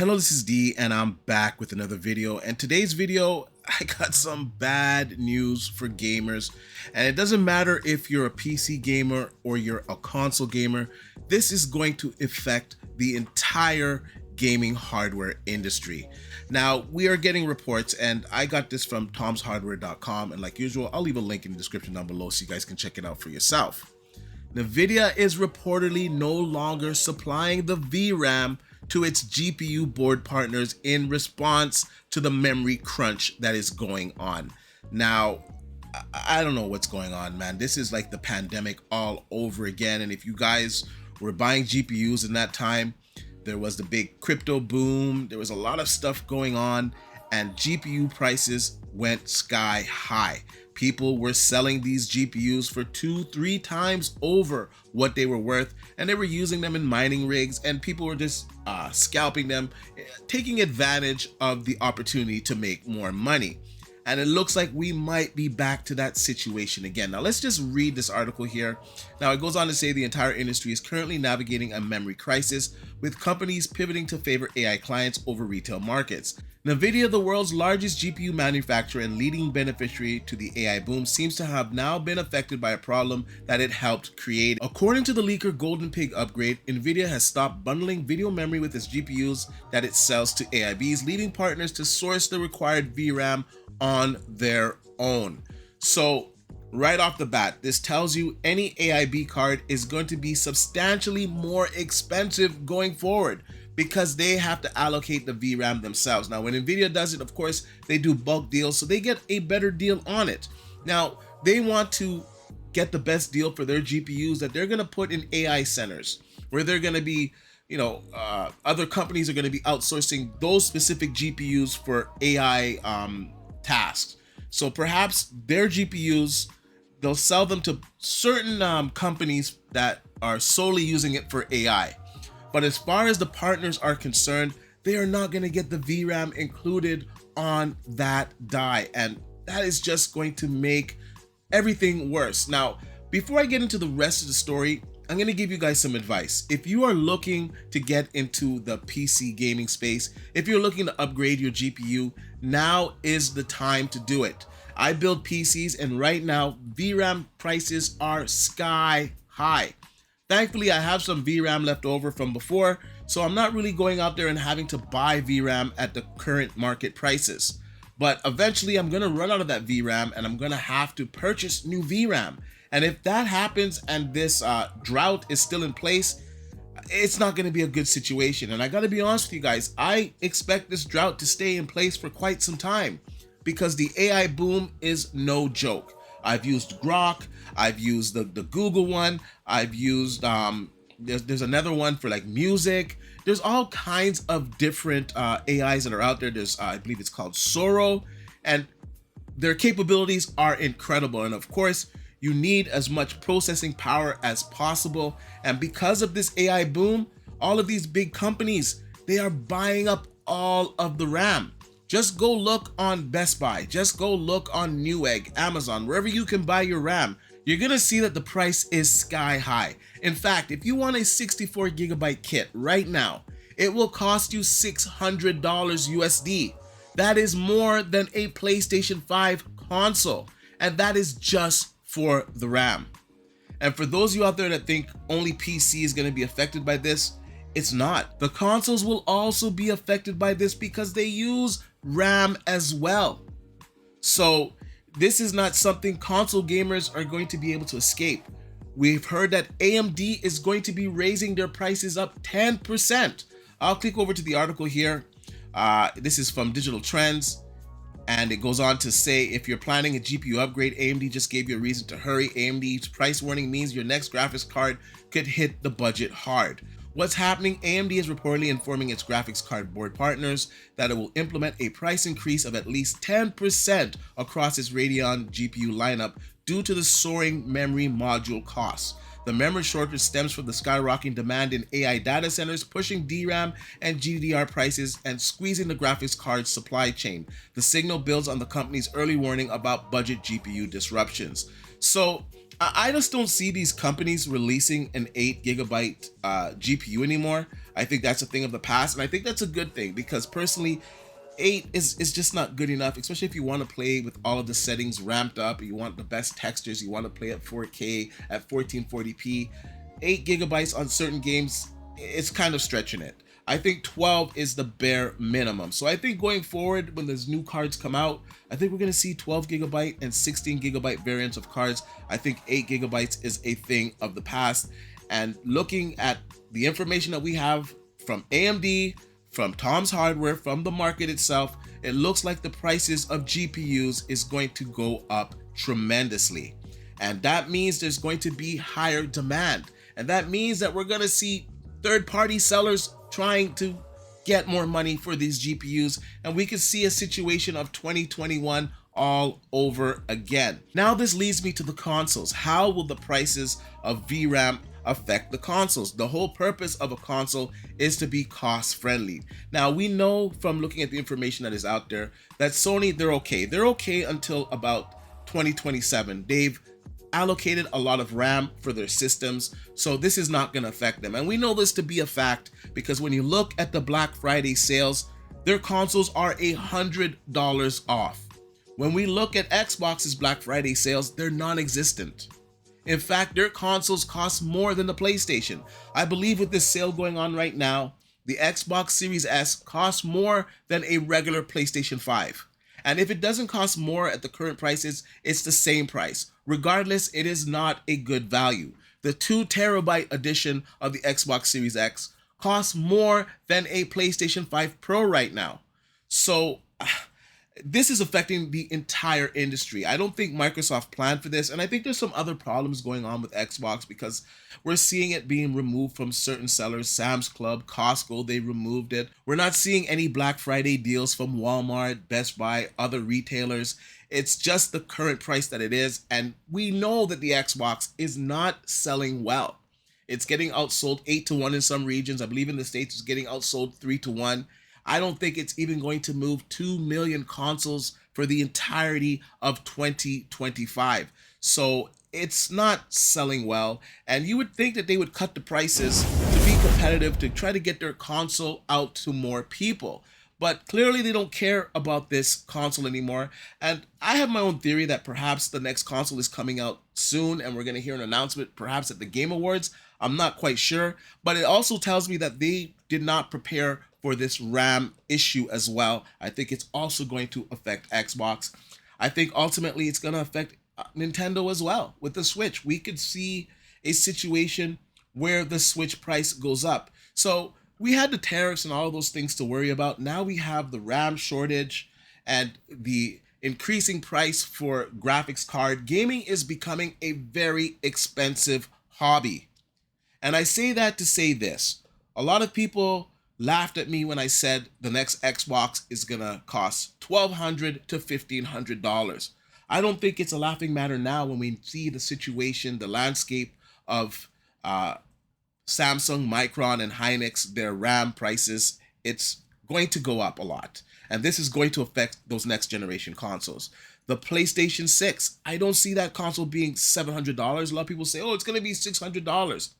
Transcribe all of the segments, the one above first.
Hello, this is D and I'm back with another video, and today's video I got some bad news for gamers. And it doesn't matter if you're a PC gamer or you're a console gamer, this is going to affect the entire gaming hardware industry. Now, we are getting reports, and I got this from tomshardware.com, and like usual, I'll leave a link in the description down below so you guys can check it out for yourself. Nvidia is reportedly no longer supplying the VRAM to its GPU board partners in response to the memory crunch that is going on. Now, I don't know what's going on, man. This is like the pandemic all over again. And if you guys were buying GPUs in that time, there was the big crypto boom. There was a lot of stuff going on, and GPU prices went sky high. People were selling these GPUs for 2-3 times over what they were worth, and they were using them in mining rigs, and people were just scalping them, taking advantage of the opportunity to make more money. And it looks like we might be back to that situation again. Now, let's just read this article here. Now, it goes on to say the entire industry is currently navigating a memory crisis, with companies pivoting to favor AI clients over retail markets. Nvidia, the world's largest GPU manufacturer and leading beneficiary to the AI boom, seems to have now been affected by a problem that it helped create. According to the leaker Golden Pig Upgrade, Nvidia has stopped bundling video memory with its GPUs that it sells to AIBs, leading partners to source the required VRAM on their own. So right off the bat, this tells you any AIB card is going to be substantially more expensive going forward, because they have to allocate the VRAM themselves. Now, when Nvidia does it, of course, they do bulk deals, so they get a better deal on it. Now, they want to get the best deal for their GPUs that they're going to put in AI centers, where they're going to be, other companies are going to be outsourcing those specific GPUs for AI tasks. So perhaps their GPUs, they'll sell them to certain companies that are solely using it for AI. But as far as the partners are concerned, they are not going to get the VRAM included on that die. And that is just going to make everything worse. Now, before I get into the rest of the story, I'm going to give you guys some advice. If you are looking to get into the PC gaming space, if you're looking to upgrade your GPU, now is the time to do it. I build PCs, and right now VRAM prices are sky high. Thankfully, I have some VRAM left over from before, so I'm not really going out there and having to buy VRAM at the current market prices. But eventually I'm going to run out of that VRAM, and I'm going to have to purchase new VRAM. And if that happens and this drought is still in place, it's not going to be a good situation. And I got to be honest with you guys, I expect this drought to stay in place for quite some time, because the AI boom is no joke. I've used Grok, I've used the Google one, I've used there's another one for like music. There's all kinds of different AIs that are out there. There's I believe it's called Soro, and their capabilities are incredible. And of course, you need as much processing power as possible. And because of this AI boom, all of these big companies, they are buying up all of the RAM. Just go look on Best Buy, just go look on Newegg, Amazon, wherever you can buy your RAM. You're gonna see that the price is sky high. In fact, if you want a 64 gigabyte kit right now, it will cost you $600 USD. That is more than a PlayStation 5 console, and that is just for the RAM. And for those of you out there that think only PC is gonna be affected by this, it's not. The consoles will also be affected by this because they use RAM as well. So this is not something console gamers are going to be able to escape. We've heard that AMD is going to be raising their prices up 10%. I'll click over to the article here. This is from Digital Trends, and it goes on to say, if you're planning a GPU upgrade, AMD just gave you a reason to hurry. AMD's price warning means your next graphics card could hit the budget hard. What's happening? AMD is reportedly informing its graphics card board partners that it will implement a price increase of at least 10% across its Radeon GPU lineup due to the soaring memory module costs. The memory shortage stems from the skyrocketing demand in AI data centers, pushing DRAM and GDDR prices and squeezing the graphics card supply chain. The signal builds on the company's early warning about budget GPU disruptions. So I just don't see these companies releasing an 8 GB GPU anymore. I think that's a thing of the past, and I think that's a good thing because personally, 8 is just not good enough, especially if you want to play with all of the settings ramped up, you want the best textures, you want to play at 4K at 1440p. 8 GB on certain games, it's kind of stretching it. I think 12 is the bare minimum. So I think going forward, when there's new cards come out, I think we're going to see 12 GB and 16 GB variants of cards. I think 8 GB is a thing of the past. And looking at the information that we have from AMD, from Tom's Hardware, from the market itself, it looks like the prices of GPUs is going to go up tremendously. And that means there's going to be higher demand. And that means that we're going to see third-party sellers trying to get more money for these GPUs, and we could see a situation of 2021 all over again. Now this leads me to the consoles. How will the prices of VRAM affect the consoles? The whole purpose of a console is to be cost friendly. Now we know from looking at the information that is out there that Sony, they're okay. They're okay until about 2027. They've allocated a lot of RAM for their systems, so this is not going to affect them. And we know this to be a fact because when you look at the Black Friday sales, their consoles are $100 off. When we look at Xbox's Black Friday sales, they're non-existent. In fact, their consoles cost more than the PlayStation. I believe with this sale going on right now, the Xbox Series S costs more than a regular PlayStation 5. And if it doesn't cost more at the current prices, it's the same price. Regardless, it is not a good value. The 2 TB edition of the Xbox Series X costs more than a PlayStation 5 Pro right now. So this is affecting the entire industry. I don't think Microsoft planned for this, and I think there's some other problems going on with Xbox because we're seeing it being removed from certain sellers. Sam's Club, Costco, they removed it. We're not seeing any Black Friday deals from Walmart, Best Buy, other retailers. It's just the current price that it is, and we know that the Xbox is not selling well. It's getting outsold 8-1 in some regions. I believe in the States it's getting outsold 3-1. I don't think it's even going to move 2 million consoles for the entirety of 2025. So it's not selling well. And you would think that they would cut the prices to be competitive, to try to get their console out to more people. But clearly they don't care about this console anymore. And I have my own theory that perhaps the next console is coming out soon and we're going to hear an announcement perhaps at the Game Awards. I'm not quite sure. But it also tells me that they did not prepare for this RAM issue as well. I think it's also going to affect Xbox. I think ultimately it's going to affect Nintendo as well with the Switch. We could see a situation where the Switch price goes up. So we had the tariffs and all of those things to worry about. Now we have the RAM shortage and the increasing price for graphics card. Gaming is becoming a very expensive hobby. And I say that to say this. A lot of people laughed at me when I said the next Xbox is gonna cost $1,200 to $1,500. I don't think it's a laughing matter now when we see the situation, the landscape of Samsung, Micron, and Hynix, their RAM prices. It's going to go up a lot. And this is going to affect those next generation consoles. The PlayStation 6, I don't see that console being $700. A lot of people say, oh, it's gonna be $600.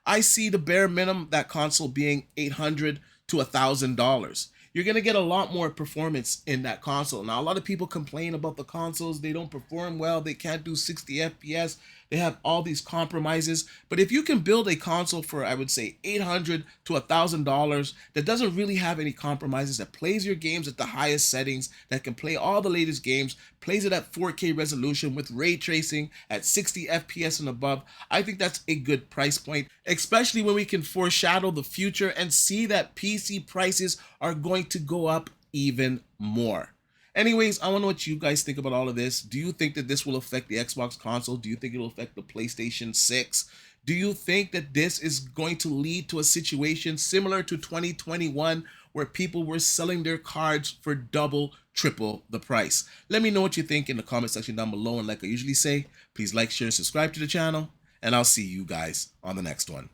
I see the bare minimum that console being $800 to $1,000. You're going to get a lot more performance in that console. Now, a lot of people complain about the consoles. They don't perform well. They can't do 60 FPS. They have all these compromises. But if you can build a console for, I would say, $800 to $1,000 that doesn't really have any compromises, that plays your games at the highest settings, that can play all the latest games, plays it at 4K resolution with ray tracing at 60 FPS and above, I think that's a good price point, especially when we can foreshadow the future and see that PC prices are going to go up even more. Anyways, I want to know what you guys think about all of this. Do you think that this will affect the Xbox console? Do you think it will affect the PlayStation 6? Do you think that this is going to lead to a situation similar to 2021 where people were selling their cards for double, triple the price? Let me know what you think in the comment section down below. And like I usually say, please like, share, subscribe to the channel, and I'll see you guys on the next one.